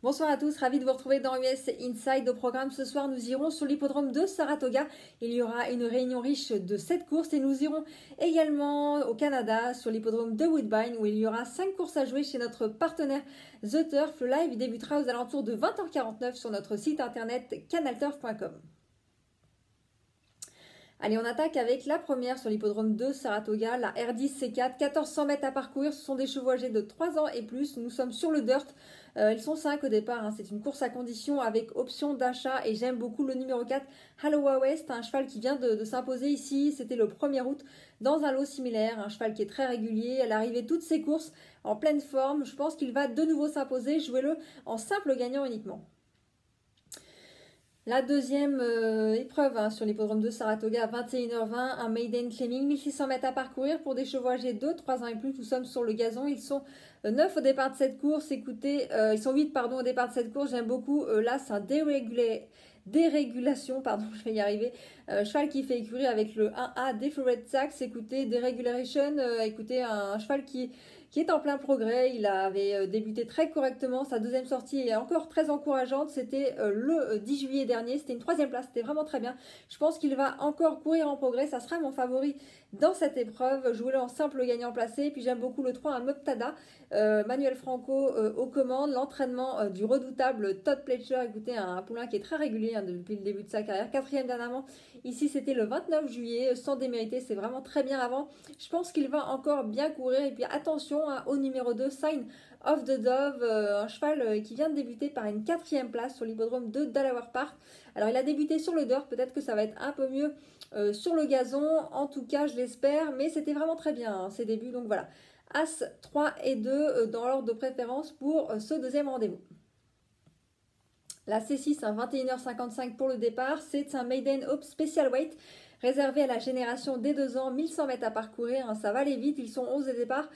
Bonsoir à tous, ravi de vous retrouver dans US Inside. Au programme ce soir, nous irons sur l'hippodrome de Saratoga. Il y aura une réunion riche de 7 courses et nous irons également au Canada sur l'hippodrome de Woodbine où il y aura 5 courses à jouer chez notre partenaire The Turf. Le live débutera aux alentours de 20h49 sur notre site internet canalturf.com. Allez, on attaque avec la première sur l'hippodrome de Saratoga, la R10 C4, 1400 mètres à parcourir. Ce sont des chevaux âgés de 3 ans et plus. Nous sommes sur le dirt. Ils sont 5 au départ. C'est une course à condition avec option d'achat. Et j'aime beaucoup le numéro 4, Hallowa West, un cheval qui vient de s'imposer ici. C'était le 1er août dans un lot similaire. Un cheval qui est très régulier. Elle arrivait toutes ses courses en pleine forme. Je pense qu'il va de nouveau s'imposer. Jouez-le en simple gagnant uniquement. La deuxième épreuve sur l'hippodrome de Saratoga à 21h20, un maiden claiming, 1600 mètres à parcourir pour des chevaux âgés de 3 ans et plus. Nous sommes sur le gazon, ils sont 9 au départ de cette course. Écoutez, ils sont 8 au départ de cette course. J'aime beaucoup. Là, c'est un dérégulation, je vais y arriver. Cheval qui fait écurie avec le 1A Deferred Sax. Écoutez, Deregulation, écoutez, un cheval qui est en plein progrès. Il avait débuté très correctement. Sa deuxième sortie est encore très encourageante. C'était le 10 juillet dernier. C'était une 3e place. C'était vraiment très bien. Je pense qu'il va encore courir en progrès. Ça sera mon favori dans cette épreuve. Jouez-le en simple gagnant placé. Puis j'aime beaucoup le 3, un Moptada. Manuel Franco aux commandes. L'entraînement du redoutable Todd Pletcher. Écoutez, un poulain qui est très régulier depuis le début de sa carrière. 4e dernièrement. Ici, c'était le 29 juillet. Sans démériter. C'est vraiment très bien avant. Je pense qu'il va encore bien courir. Et puis attention au numéro 2, Sign of the Dove, un cheval qui vient de débuter par une 4e place sur l'hippodrome de Delaware Park. Alors il a débuté sur le dirt, peut-être que ça va être un peu mieux sur le gazon, en tout cas je l'espère, mais c'était vraiment très bien ses débuts, donc voilà. As 3 et 2 dans l'ordre de préférence pour ce deuxième rendez-vous. La C6, 21h55 pour le départ, c'est un Maiden Hope Special Weight réservé à la génération des 2 ans, 1100 mètres à parcourir, ça va aller vite, ils sont 11 au départ.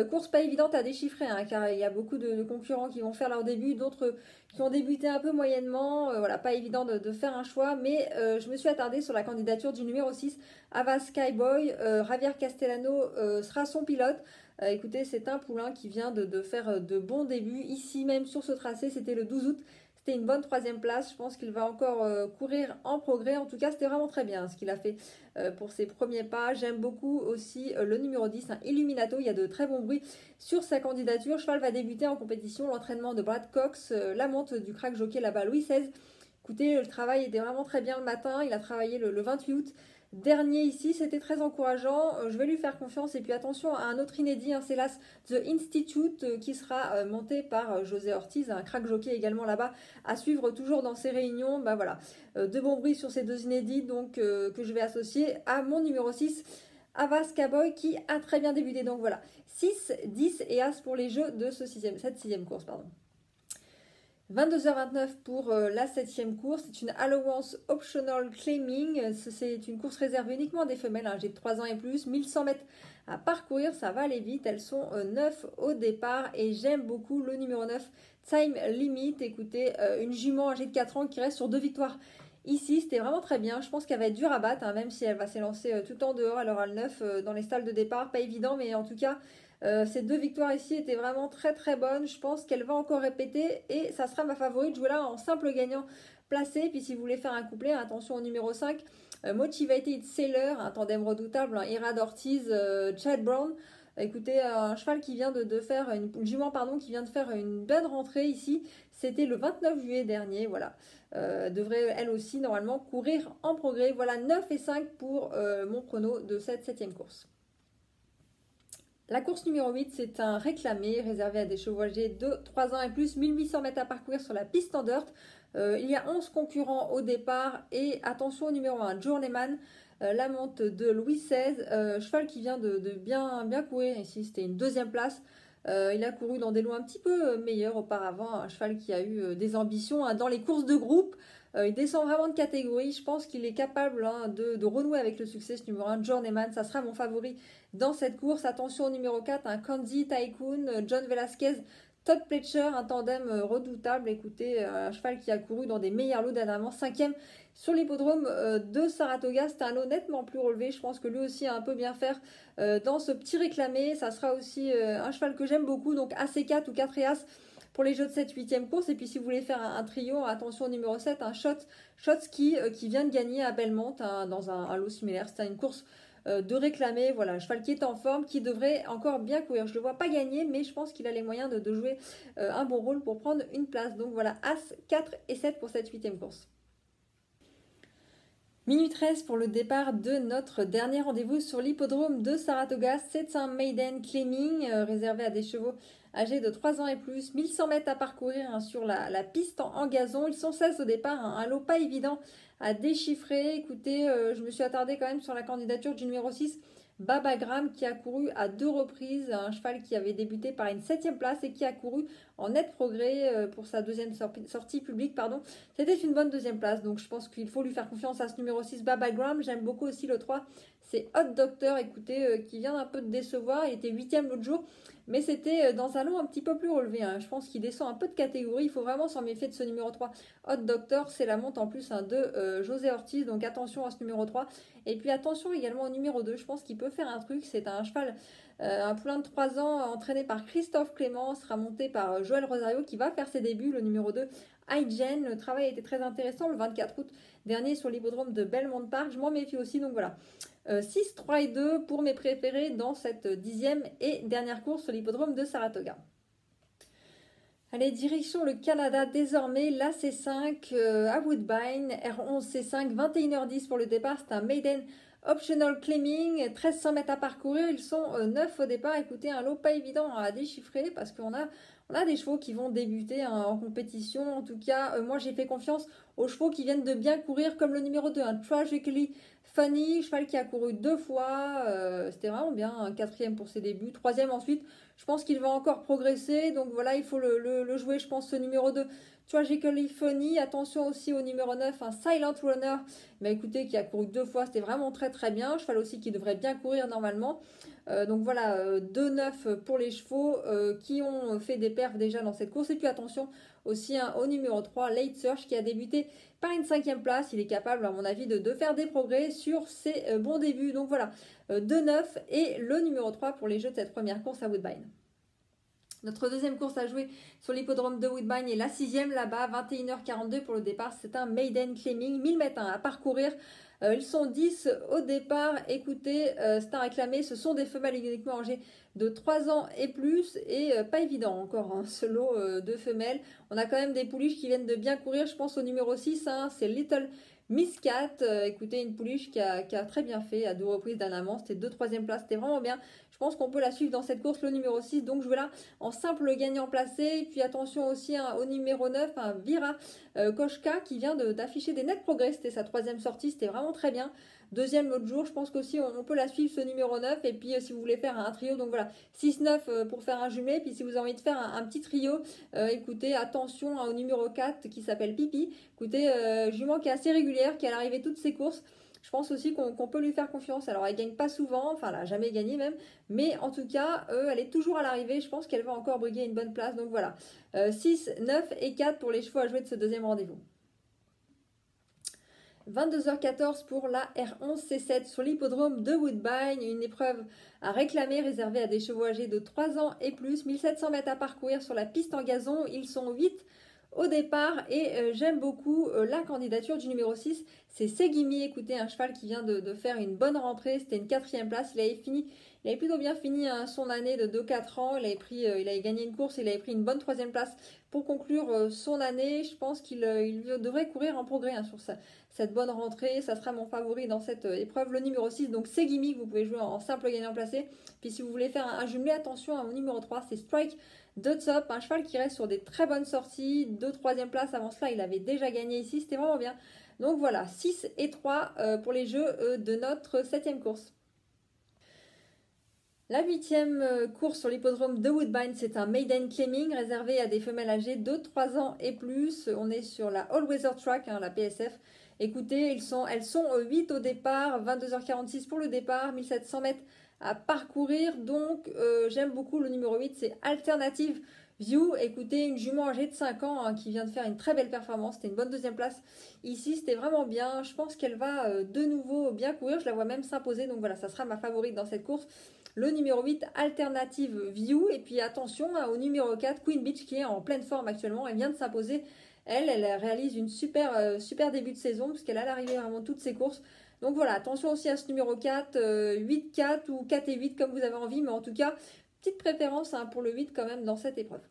Course pas évidente à déchiffrer, car il y a beaucoup de concurrents qui vont faire leur début, d'autres qui ont débuté un peu moyennement, voilà, pas évident de faire un choix, mais je me suis attardée sur la candidature du numéro 6, Ava Skyboy. Javier Castellano sera son pilote. Écoutez, c'est un poulain qui vient de faire de bons débuts, ici même sur ce tracé, c'était le 12 août. C'était une bonne 3e place. Je pense qu'il va encore courir en progrès. En tout cas, c'était vraiment très bien ce qu'il a fait pour ses premiers pas. J'aime beaucoup aussi le numéro 10, Illuminato. Il y a de très bons bruits sur sa candidature. Cheval va débuter en compétition. L'entraînement de Brad Cox, la monte du crack jockey là-bas, Louis XVI. Écoutez, le travail était vraiment très bien le matin. Il a travaillé le 28 août dernier ici, c'était très encourageant. Je vais lui faire confiance. Et puis attention à un autre inédit, c'est l'As The Institute qui sera monté par José Ortiz, un crack jockey également là-bas à suivre toujours dans ces réunions. Voilà, de bons bruits sur ces 2 inédits donc que je vais associer à mon numéro 6, Ava Skyboy, qui a très bien débuté. Donc voilà, 6, 10 et As pour les jeux de cette 6e course. 22h29 pour la 7e course. C'est une Allowance Optional Claiming. C'est une course réservée uniquement des femelles, âgées de 3 ans et plus. 1100 mètres à parcourir, ça va aller vite. Elles sont 9 au départ et j'aime beaucoup le numéro 9, Time Limit. Écoutez, une jument âgée de 4 ans qui reste sur 2 victoires. Ici, c'était vraiment très bien. Je pense qu'elle va être dure à battre, même si elle va s'élancer tout en dehors. Elle aura le 9 dans les stalles de départ. Pas évident, mais en tout cas, ces 2 victoires ici étaient vraiment très très bonnes. Je pense qu'elle va encore répéter et ça sera ma favorite. Jouer là en simple gagnant placé. Puis si vous voulez faire un couplet, attention au numéro 5, Motivated Sailor, un tandem redoutable, Irad Ortiz, Chad Brown. Écoutez, un cheval qui vient de faire une jument qui vient de faire une bonne rentrée ici. C'était le 29 juillet dernier, voilà. Devrait elle aussi normalement courir en progrès. Voilà, 9 et 5 pour mon prono de cette 7e course. La course numéro 8, c'est un réclamé réservé à des chevaux âgés de 3 ans et plus, 1800 mètres à parcourir sur la piste en dirt. Il y a 11 concurrents au départ et attention au numéro 1, Journeyman, la monte de Louis XVI, cheval qui vient de bien courir ici, c'était une 2e place. Il a couru dans des lots un petit peu meilleurs auparavant, un cheval qui a eu des ambitions dans les courses de groupe. Il descend vraiment de catégorie. Je pense qu'il est capable de renouer avec le succès, ce numéro 1, Journeyman. Ça sera mon favori dans cette course. Attention au numéro 4, un Kanzi Tycoon, John Velasquez, Todd Pletcher, un tandem redoutable. Écoutez, un cheval qui a couru dans des meilleurs lots dernièrement. 5e sur l'hippodrome de Saratoga. C'est un lot nettement plus relevé. Je pense que lui aussi a un peu bien faire dans ce petit réclamé. Ça sera aussi un cheval que j'aime beaucoup, donc AC4 ou 4 et As pour les jeux de cette 8e course. Et puis si vous voulez faire un trio, attention au numéro 7, un Shots qui vient de gagner à Belmont dans un lot similaire. C'était une course de réclamer, voilà, un cheval qui est en forme, qui devrait encore bien courir. Je ne le vois pas gagner, mais je pense qu'il a les moyens de jouer un bon rôle pour prendre une place. Donc voilà, As, 4 et 7 pour cette 8e course. Minute 13 pour le départ de notre dernier rendez-vous sur l'hippodrome de Saratoga. C'est un maiden claiming réservé à des chevaux âgés de 3 ans et plus. 1100 mètres à parcourir sur la piste en gazon. Ils sont 16 au départ, un lot pas évident à déchiffrer. Écoutez, je me suis attardée quand même sur la candidature du numéro 6, Babagram, qui a couru à 2 reprises, un cheval qui avait débuté par une 7e place et qui a couru en net progrès pour sa deuxième sortie publique. C'était une bonne 2e place, donc je pense qu'il faut lui faire confiance à ce numéro 6, Babagram. J'aime beaucoup aussi le 3, c'est Hot Doctor, écoutez, qui vient un peu de décevoir. Il était 8e l'autre jour, mais c'était dans un lot un petit peu plus relevé. Je pense qu'il descend un peu de catégorie. Il faut vraiment s'en méfier de ce numéro 3, Hot Doctor. C'est la monte en plus de José Ortiz, donc attention à ce numéro 3. Et puis attention également au numéro 2, je pense qu'il peut faire un truc. C'est un cheval, un poulain de 3 ans entraîné par Christophe Clément, sera monté par Joël Rosario qui va faire ses débuts, le numéro 2, Hygen. Le travail a été très intéressant le 24 août dernier sur l'hippodrome de Belmont Park. Je m'en méfie aussi, donc voilà. 6, 3 et 2 pour mes préférés dans cette 10e et dernière course sur l'hippodrome de Saratoga. Allez, direction le Canada désormais, la C5 à Woodbine, R11 C5, 21h10 pour le départ. C'est un maiden optional claiming, 1300 mètres à parcourir. Ils sont 9 au départ. Écoutez, un lot pas évident à déchiffrer parce qu'on a des chevaux qui vont débuter en compétition. En tout cas, moi j'ai fait confiance aux chevaux qui viennent de bien courir, comme le numéro 2, un Tragically Funny, cheval qui a couru 2 fois. C'était vraiment bien, un 4e pour ses débuts, 3e ensuite. Je pense qu'il va encore progresser, donc voilà, il faut le jouer, je pense, ce numéro 2, Tragically Funny. Attention aussi au numéro 9, un Silent Runner, mais écoutez, qui a couru 2 fois, c'était vraiment très très bien. Cheval aussi qui devrait bien courir normalement. Donc voilà, 2-9 pour les chevaux qui ont fait des perfs déjà dans cette course. Et puis attention aussi au numéro 3, Late Search, qui a débuté par une 5e place. Il est capable, à mon avis, de faire des progrès sur ses bons débuts. Donc voilà, 2-9 et le numéro 3 pour les jeux de cette première course à Woodbine. Notre deuxième course à jouer sur l'hippodrome de Woodbine est la 6e là-bas, 21h42 pour le départ. C'est un maiden claiming, 1000 mètres à parcourir. Ils sont 10 au départ. Écoutez, c'est un réclamé. Ce sont des femelles uniquement âgées de 3 ans et plus. Et pas évident encore, ce lot de femelles. On a quand même des pouliches qui viennent de bien courir. Je pense au numéro 6, c'est Little Miss Cat. Écoutez, une pouliche qui a très bien fait à 2 reprises dernièrement. C'était 2 3e place. C'était vraiment bien. Je pense qu'on peut la suivre dans cette course, le numéro 6. Donc je vais là en simple gagnant placé. Et puis attention aussi au numéro 9, un Vira Koshka qui vient d'afficher des nets progrès. C'était sa 3e sortie. C'était vraiment très bien. 2e l'autre jour. Je pense qu'aussi on peut la suivre, ce numéro 9. Et puis si vous voulez faire un trio, donc voilà, 6-9 pour faire un jumelé. Puis si vous avez envie de faire un petit trio, écoutez, attention au numéro 4 qui s'appelle Pipi. Écoutez, jument qui est assez régulière, qui a l'arrivée de toutes ses courses. Je pense aussi qu'on peut lui faire confiance. Alors, elle gagne pas souvent, enfin, elle n'a jamais gagné même. Mais en tout cas, elle est toujours à l'arrivée. Je pense qu'elle va encore briguer une bonne place. Donc voilà, 6, 9 et 4 pour les chevaux à jouer de ce deuxième rendez-vous. 22h14 pour la R11 C7 sur l'hippodrome de Woodbine. Une épreuve à réclamer réservée à des chevaux âgés de 3 ans et plus. 1700 mètres à parcourir sur la piste en gazon. Ils sont 8 au départ et j'aime beaucoup la candidature du numéro 6, c'est Segimi. Écoutez, un cheval qui vient de faire une bonne rentrée. C'était une 4e place. Il avait plutôt bien fini son année de 2-4 ans. Il avait gagné une course, il avait pris une bonne 3e place pour conclure son année. Je pense qu'il devrait courir en progrès sur cette bonne rentrée. Ça sera mon favori dans cette épreuve, le numéro 6. Donc c'est Gimmick, vous pouvez jouer en simple gagnant placé. Puis si vous voulez faire un jumelé, attention à mon numéro 3, c'est Strike de Top, un cheval qui reste sur des très bonnes sorties. 2-3e place avant cela, il avait déjà gagné ici, c'était vraiment bien. Donc voilà, 6 et 3 pour les jeux de notre 7e course. La 8e course sur l'hippodrome de Woodbine, c'est un maiden claiming réservé à des femelles âgées de 3 ans et plus. On est sur la All Weather Track, la PSF. Écoutez, elles sont 8 au départ, 22h46 pour le départ, 1700 mètres à parcourir. Donc j'aime beaucoup le numéro 8, c'est Alternative View, écoutez, une jument âgée de 5 ans hein, qui vient de faire une très belle performance. C'était une bonne deuxième place. Ici, c'était vraiment bien. Je pense qu'elle va de nouveau bien courir. Je la vois même s'imposer. Donc voilà, ça sera ma favorite dans cette course. Le numéro 8, Alternative View. Et puis attention hein, au numéro 4, Queen Beach, qui est en pleine forme actuellement. Elle vient de s'imposer. Elle réalise une super début de saison, puisqu'elle a l'arrivée vraiment toutes ses courses. Donc voilà, attention aussi à ce numéro 4, 8-4 ou 4 et 8 comme vous avez envie. Mais en tout cas, petite préférence hein, pour le 8 quand même dans cette épreuve.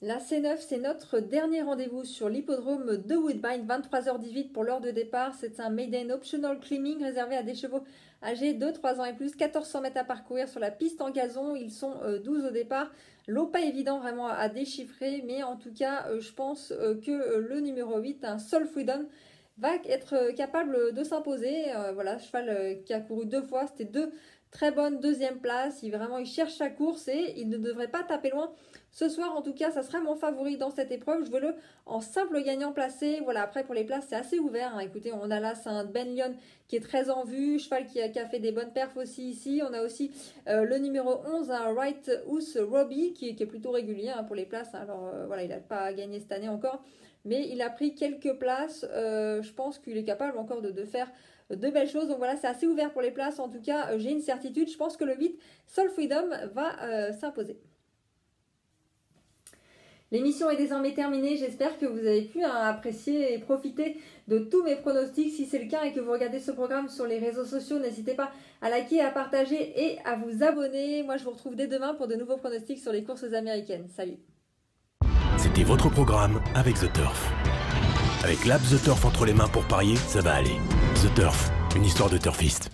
La C9, c'est notre dernier rendez-vous sur l'hippodrome de Woodbine, 23h18 pour l'heure de départ. C'est un maiden optional climbing réservé à des chevaux âgés de 3 ans et plus. 1400 mètres à parcourir sur la piste en gazon. Ils sont 12 au départ. Lot pas évident vraiment à déchiffrer, mais en tout cas, je pense que le numéro 8, un Soul Freedom, va être capable de s'imposer. Voilà, cheval qui a couru 2 fois. C'était 2 très bonnes deuxième places. Il cherche sa course et il ne devrait pas taper loin. Ce soir, en tout cas, ça sera mon favori dans cette épreuve. Je veux le en simple gagnant placé. Voilà, après pour les places, c'est assez ouvert. Hein. Écoutez, on a là, c'est un Ben Lyon qui est très en vue. Cheval qui a fait des bonnes perfs aussi ici. On a aussi le numéro 11, un Right House Robbie, qui est plutôt régulier hein, pour les places. Alors voilà, il n'a pas gagné cette année encore. Mais il a pris quelques places. Je pense qu'il est capable encore de faire de belles choses. Donc voilà, c'est assez ouvert pour les places. En tout cas, j'ai une certitude. Je pense que le 8, Soul Freedom, va s'imposer. L'émission est désormais terminée, j'espère que vous avez pu apprécier et profiter de tous mes pronostics. Si c'est le cas et que vous regardez ce programme sur les réseaux sociaux, n'hésitez pas à liker, à partager et à vous abonner. Moi je vous retrouve dès demain pour de nouveaux pronostics sur les courses américaines. Salut! C'était votre programme avec The Turf. Avec l'app The Turf entre les mains pour parier, ça va aller. The Turf, une histoire de turfiste.